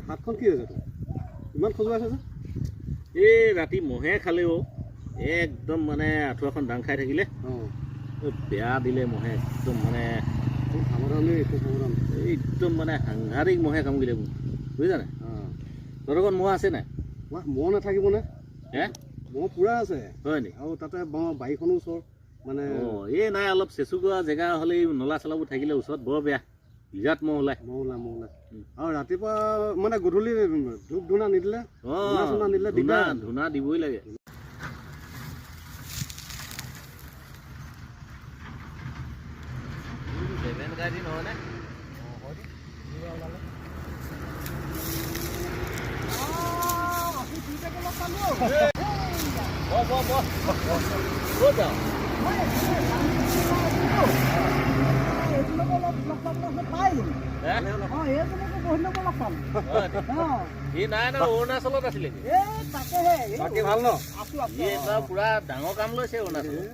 হাতখন কি হৈছে তোৰ ইমান খজুৱাইছে যে এই ৰাতি মহে খালে অ' একদম মানে আঁঠুৱাখন দাং খাই থাকিলে বেয়া দিলে মহে একদম মানে একদম মানে সাংঘাতিক মহে কামুৰিলে মোক বুজিছা নাই তহঁতৰ মহ আছে নাই মহ নাথাকিব নে হে মহ পুৰা আছে হয় নি আৰু তাতে বাৰীখনো ওচৰ মানে এই নাই অলপ চেঁচুকোৱা জেগা হ'লে নলা চলাবোৰ থাকিলে ওচৰত বৰ বেয়া বিৰাট মহ ওলায় আৰু ৰাতিপুৱা মানে গধূলি ধূপ ধূনা নিদিলে ধূনা দিবই লাগে অৰুণাচলত আছিলে ভাল ন পুৰা ডাঙৰ কাম লৈছে অৰুণাচলত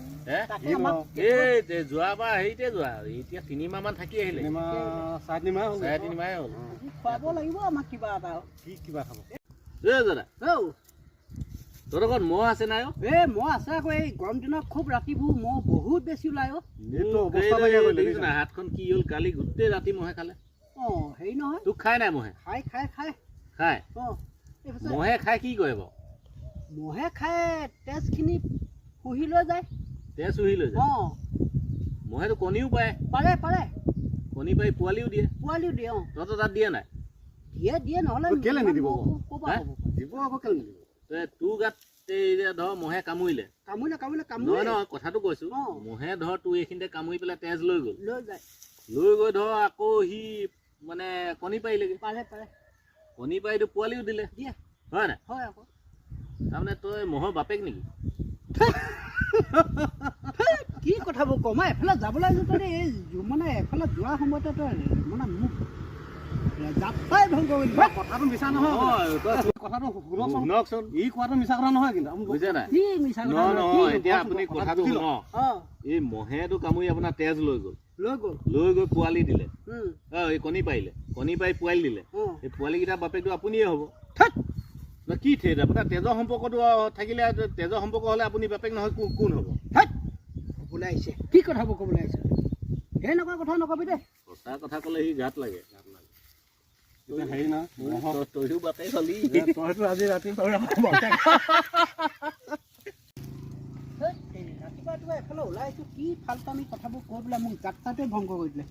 যোৱাবাৰ হেৰিতে যোৱা এতিয়া 3 মাহ মান থাকি আহিলে 3.5 মাহে হ'ল খুৱাব লাগিব আমাক কিবা এটা কিবা খাব তোৰ ঘৰত মহ আছে নাই মহ আছে আকৌ এই গৰম দিনত খুব ৰাতিবোৰ মহ বহুত বেছি ওলাই হাতখন কি হ'ল কালি গোটেই ৰাতি মহে খালে হেৰি নহয় তোক খাই নাই মহে খাই মহে খাই কি কৰে বাৰু মহে খাই তেজখিনি শুহি লৈ যায় তেজ শুহি লৈ যায় মহেতো কণীও পাৰে কণী পাৰি পোৱালিও দিয়ে তহঁতৰ তাত দিয়ে নাই দিয়ে নহ'লে কেলে নিদিব দিব আকৌ কেলে নিদিব তোৰ গাত ধৰ মহে কামুৰিলে নহয় কথাটো কৈছো মহে ধৰ তোৰ এইখিনিতে কামুৰি পেলাই তেজ লৈ গ'ল লৈ গৈ ধৰ আকৌ সি মানে কণী পাৰিলেগে কণী পাৰিতো পোৱালিও দিলে হয় নাই তাৰমানে তই মহৰ বাপেক নেকি কি কথাবোৰ কম এফালে যাবলৈ মানে এফালে যোৱা সময়তে তই মানে মোক যাত্ৰাই ভংগ কৰিলি কথাটো মিছা নহয় কথাটো শুনকচোন ই কোৱাটো মিছা কথা নহয় কিন্তু বুজা নাই নহয় এতিয়া আপুনি কথাটো শুনক এই মহেটো কামুৰি আপোনাৰ তেজ লৈ গৈ পোৱালি দিলে এই কণী পাৰিলে কণী পাৰি পোৱালি দিলে এই পোৱালিকেইটা বাপেকটো আপুনিয়ে হ'ব কি আপোনাৰ তেজৰ সম্পৰ্কটো থাকিলে তেজৰ সম্পৰ্ক হ'লে আপুনি বাপেক নহয় কোন হ'ব ক'বলৈ আহিছে কি কথাবোৰ ক'বলৈ আহিছে এনেকুৱা কথা নকবি দে সঁচা কথা ক'লে সি গাত লাগে হেৰি না তইও বাপেক হলি তইতো আজি ৰাতি ৰাতিপুৱা এফালে ওলাই আহিছো কি ফাল্টামি কথাবোৰ কৈ পেলাই মোক যাত্ৰাটোৱে ভংগ কৰি দিলে